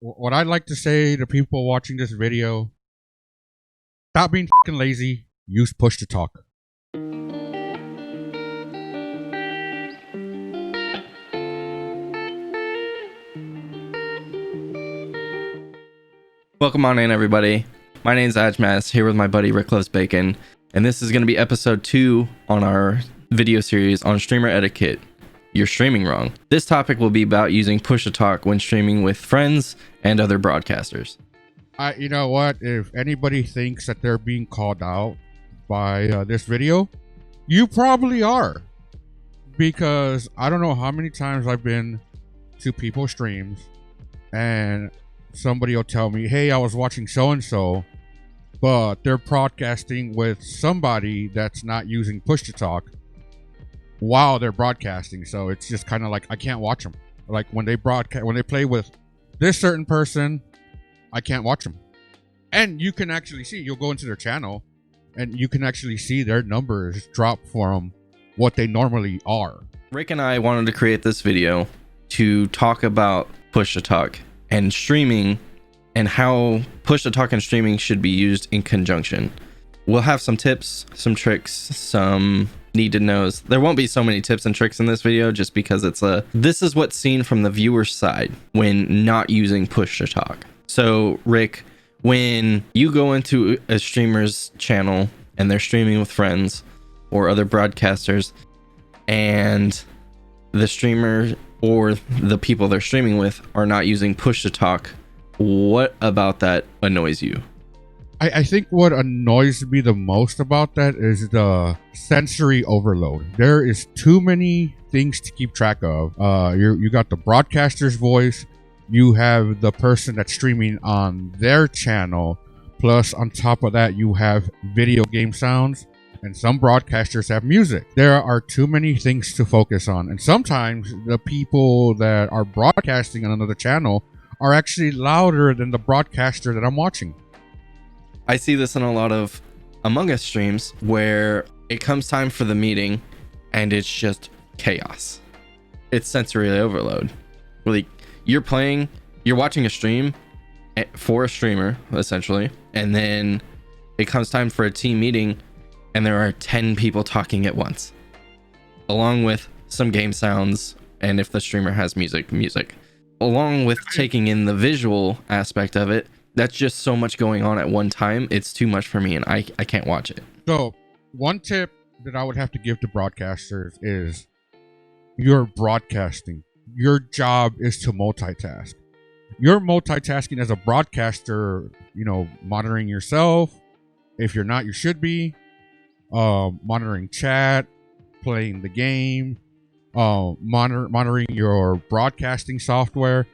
What I'd like to say to people watching this video, stop being fucking lazy. Use push to talk. Welcome on in, everybody. My name's ADJmass, here with my buddy RickLovesBacon, and this is going to be episode 2 on our video series on streamer etiquette. You're streaming wrong. This topic will be about using push to talk when streaming with friends and other broadcasters. You know what? If anybody thinks that they're being called out by this video, you probably are. Because I don't know how many times I've been to people's streams and somebody will tell me, hey, I was watching so-and-so, but they're broadcasting with somebody that's not using push to talk while they're broadcasting. So it's just kind of like I can't watch them. Like when they play with this certain person, I can't watch them. And you can actually see, you'll go into their channel and you can actually see their numbers drop from what they normally are. Rick and I wanted to create this video to talk about push to talk and streaming and how push to talk and streaming should be used in conjunction. We'll have some tips, some tricks, some need to knows. There won't be so many tips and tricks in this video just because this is what's seen from the viewer's side when not using push to talk. So Rick, when you go into a streamer's channel and they're streaming with friends or other broadcasters and the streamer or the people they're streaming with are not using push to talk, what about that annoys you? I think what annoys me the most about that is the sensory overload. There is too many things to keep track of. You got the broadcaster's voice, you have the person that's streaming on their channel, plus on top of that you have video game sounds, and some broadcasters have music. There are too many things to focus on, and sometimes the people that are broadcasting on another channel are actually louder than the broadcaster that I'm watching. I see this in a lot of Among Us streams where it comes time for the meeting and it's just chaos. It's sensory overload. Really, you're watching a stream for a streamer, essentially, and then it comes time for a team meeting and there are 10 people talking at once, along with some game sounds, and if the streamer has music, along with taking in the visual aspect of it. That's just so much going on at one time. It's too much for me and I can't watch it. So one tip that I would have to give to broadcasters is you're broadcasting. Your job is to multitask. You're multitasking as a broadcaster, monitoring yourself. If you're not, you should be monitoring chat, playing the game, monitoring your broadcasting software.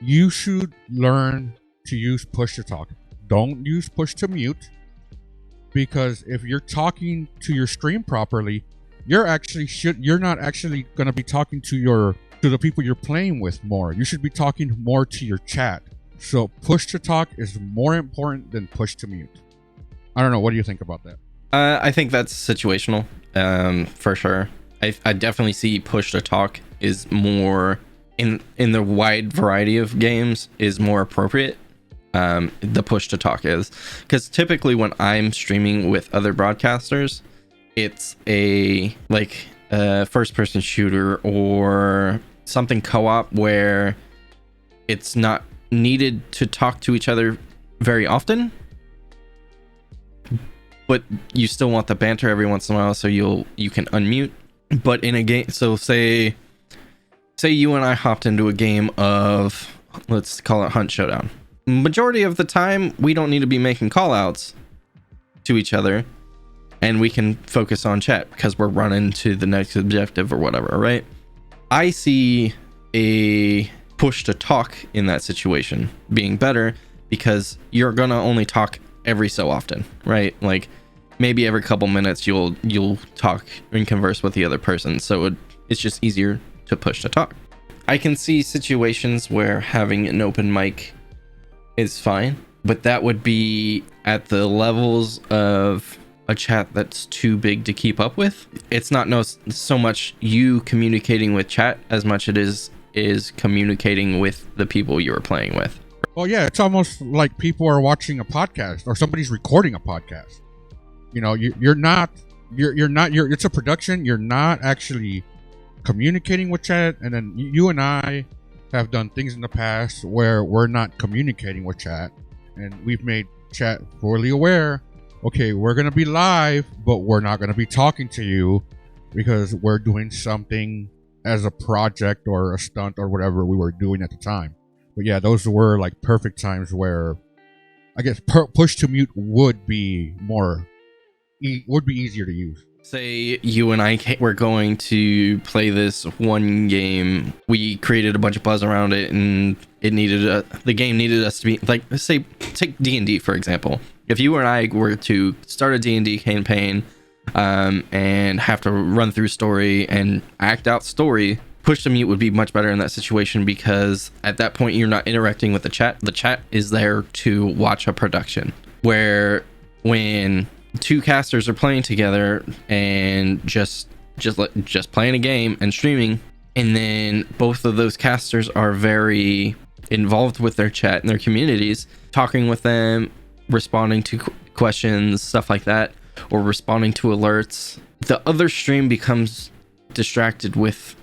You should learn to use push to talk. Don't use push to mute, because if you're talking to your stream properly, you're not actually going to be talking to the people you're playing with more. You should be talking more to your chat. So push to talk is more important than push to mute. I don't know. What do you think about that? I think that's situational, for sure. I definitely see push to talk is more in the wide variety of games is more appropriate. The push to talk is because typically when I'm streaming with other broadcasters, it's a first person shooter or something co-op where it's not needed to talk to each other very often, but you still want the banter every once in a while, so you can unmute. But in a game, so say you and I hopped into a game of, let's call it Hunt Showdown. Majority of the time we don't need to be making call outs to each other and we can focus on chat because we're running to the next objective or whatever, right? I see a push to talk in that situation being better because you're gonna only talk every so often, right? Like maybe every couple minutes you'll talk and converse with the other person, so it's just easier to push to talk. I can see situations where having an open mic is fine, but that would be at the levels of a chat that's too big to keep up with. It's not so much you communicating with chat as much it is communicating with the people you are playing with. Well, yeah, it's almost like people are watching a podcast or somebody's recording a podcast. You know, you're not. It's a production. You're not actually communicating with chat. And then you and I have done things in the past where we're not communicating with chat, and we've made chat fully aware. Okay, we're gonna be live, but we're not gonna be talking to you because we're doing something as a project or a stunt or whatever we were doing at the time. But yeah, those were like perfect times where I guess push to mute would be easier to use. Say you and I were going to play this one game. We created a bunch of buzz around it, and the game needed us to be like, say, take D&D for example. If you and I were to start a D&D campaign, and have to run through story and act out story, push to mute would be much better in that situation, because at that point you're not interacting with the chat. The chat is there to watch a production, where when two casters are playing together and just playing a game and streaming, and then both of those casters are very involved with their chat and their communities, talking with them, responding to questions, stuff like that, or responding to alerts, the other stream becomes distracted with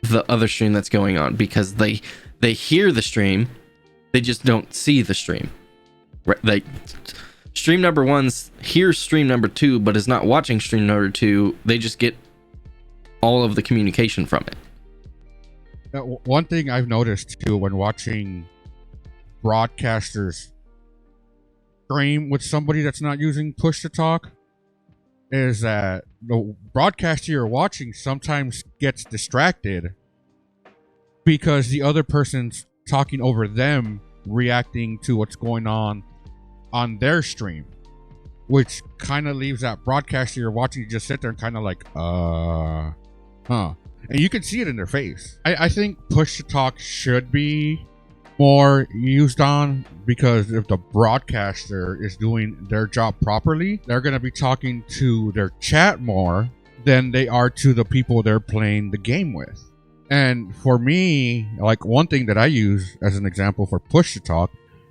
the other stream that's going on, because they hear the stream, they just don't see the stream, right? Like, stream number one hears stream number two, but is not watching stream number two. They just get all of the communication from it. One thing I've noticed too when watching broadcasters stream with somebody that's not using push to talk is that the broadcaster you're watching sometimes gets distracted because the other person's talking over them, reacting to what's going on their stream, which kind of leaves that broadcaster you're watching just sit there and kind of like, and you can see it in their face. I think push to talk should be more used on, because if the broadcaster is doing their job properly, they're going to be talking to their chat more than they are to the people they're playing the game with. And for me, like, one thing that I use as an example for push to talk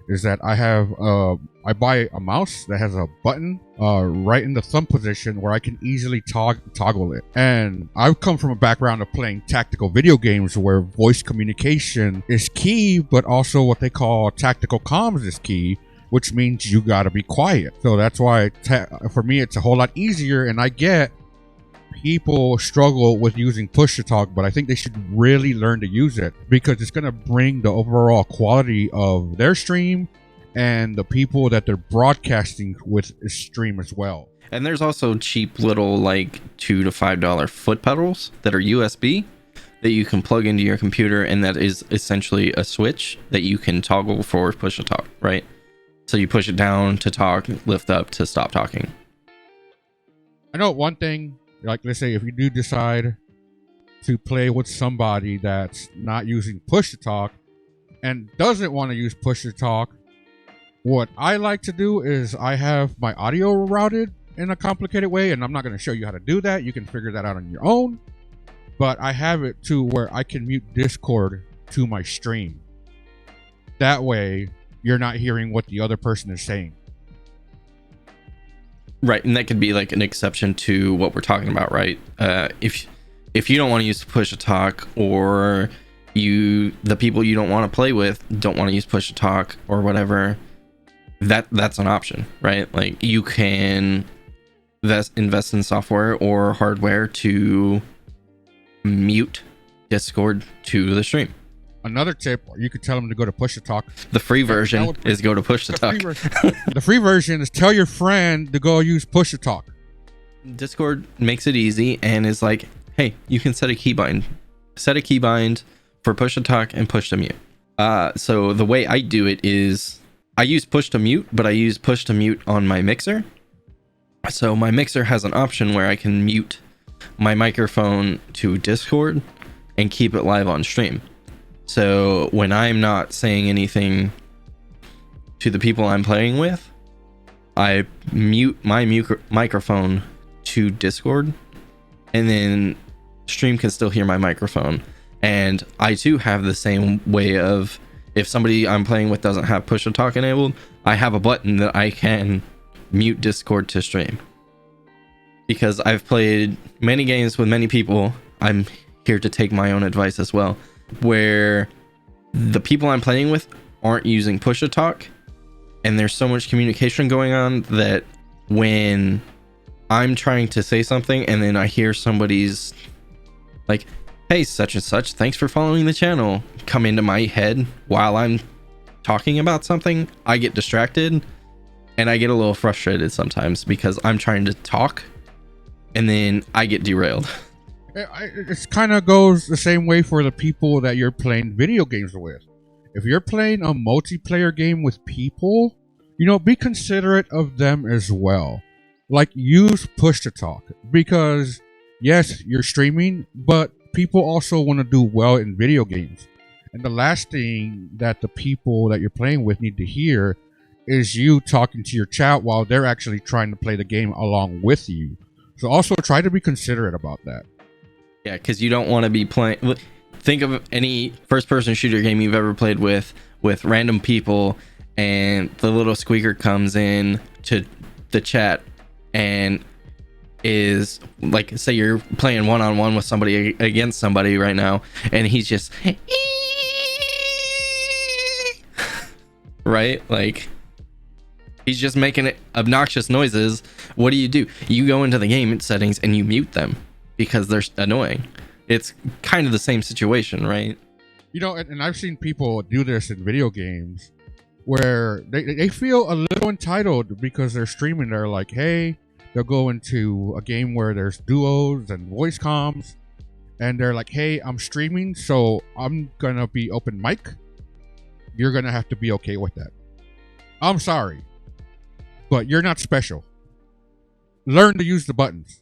is that I buy a mouse that has a button right in the thumb position where I can easily toggle it. And I've come from a background of playing tactical video games where voice communication is key, but also what they call tactical comms is key, which means you gotta be quiet. So that's why for me it's a whole lot easier, and I get people struggle with using push to talk, but I think they should really learn to use it, because it's going to bring the overall quality of their stream and the people that they're broadcasting with stream as well. And there's also cheap little like $2 to $5 foot pedals that are USB that you can plug into your computer, and that is essentially a switch that you can toggle for push to talk, right? So you push it down to talk, lift up to stop talking. I know one thing, like, let's say if you do decide to play with somebody that's not using push to talk and doesn't want to use push to talk, what I like to do is I have my audio routed in a complicated way, and I'm not going to show you how to do that. You can figure that out on your own. But I have it to where I can mute Discord to my stream. That way, you're not hearing what the other person is saying. Right, and that could be like an exception to what we're talking about, right? If you don't want to use push to talk, or the people you don't want to play with don't want to use push to talk or whatever, that's an option, right? Like, you can invest in software or hardware to mute Discord to the stream. Another tip, you could tell them to go to push to talk. The free version is go to push to talk. The free version is tell your friend to go use push to talk. Discord makes it easy and is like, hey, you can set a keybind for push to talk and push to mute. So the way I do it is I use push to mute, but I use push to mute on my mixer. So my mixer has an option where I can mute my microphone to Discord and keep it live on stream. So when I'm not saying anything to the people I'm playing with, I mute my microphone to Discord, and then stream can still hear my microphone. And I too have the same way of If somebody I'm playing with doesn't have push to talk enabled, I have a button that I can mute Discord to stream. Because I've played many games with many people, I'm here to take my own advice as well, where the people I'm playing with aren't using push to talk, and there's so much communication going on that when I'm trying to say something and then I hear somebody's like, hey, such and such, thanks for following the channel, come into my head while I'm talking about something, I get distracted and I get a little frustrated sometimes because I'm trying to talk and then I get derailed. It kind of goes the same way for the people that you're playing video games with. If you're playing a multiplayer game with people, be considerate of them as well. Like, use push to talk, because yes, you're streaming, but people also want to do well in video games. And the last thing that the people that you're playing with need to hear is you talking to your chat while they're actually trying to play the game along with you. So also try to be considerate about that. Yeah, because you don't want to be playing. Think of any first-person shooter game you've ever played with random people, and the little squeaker comes in to the chat and is like, say you're playing one-on-one with somebody against somebody right now, and he's just right, like he's just making obnoxious noises. What do? You go into the game settings and you mute them because they're annoying. It's kind of the same situation, right? And I've seen people do this in video games where they feel a little entitled because they're streaming. They're like, hey, they'll go into a game where there's duos and voice comms, and they're like, hey, I'm streaming, so I'm gonna be open mic. You're gonna have to be okay with that. I'm sorry, but you're not special. Learn to use the buttons.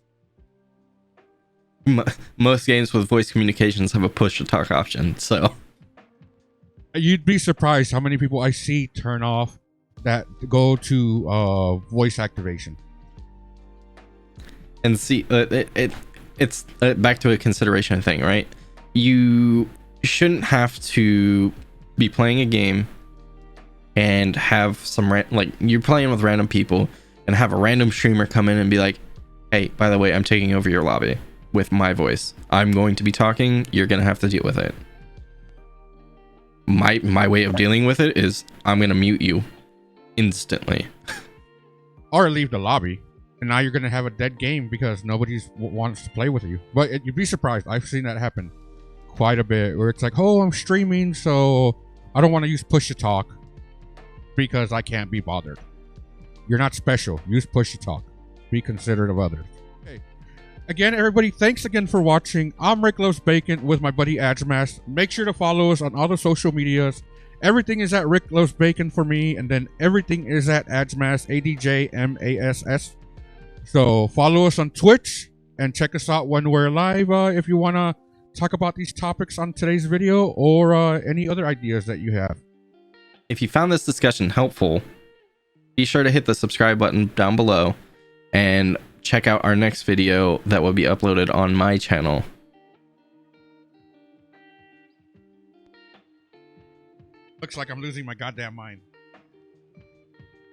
Most games with voice communications have a push to talk option, so you'd be surprised how many people I see turn off that go to voice activation. And see, it's back to a consideration thing, right? You shouldn't have to be playing a game and have some like you're playing with random people and have a random streamer come in and be like, hey, by the way, I'm taking over your lobby with my voice. I'm going to be talking. You're going to have to deal with it. My way of dealing with it is I'm going to mute you instantly. Or leave the lobby. And now you're going to have a dead game because nobody wants to play with you. But you'd be surprised. I've seen that happen quite a bit where it's like, oh, I'm streaming, so I don't want to use push to talk because I can't be bothered. You're not special. Use push to talk. Be considerate of others. Okay. Again, everybody, thanks again for watching. I'm RickLovesBacon with my buddy ADJmass. Make sure to follow us on all the social medias. Everything is at RickLovesBacon for me, and then everything is at ADJmass, ADJmass. So follow us on Twitch and check us out when we're live if you want to talk about these topics on today's video or any other ideas that you have. If you found this discussion helpful, be sure to hit the subscribe button down below and check out our next video that will be uploaded on my channel. Looks like I'm losing my goddamn mind.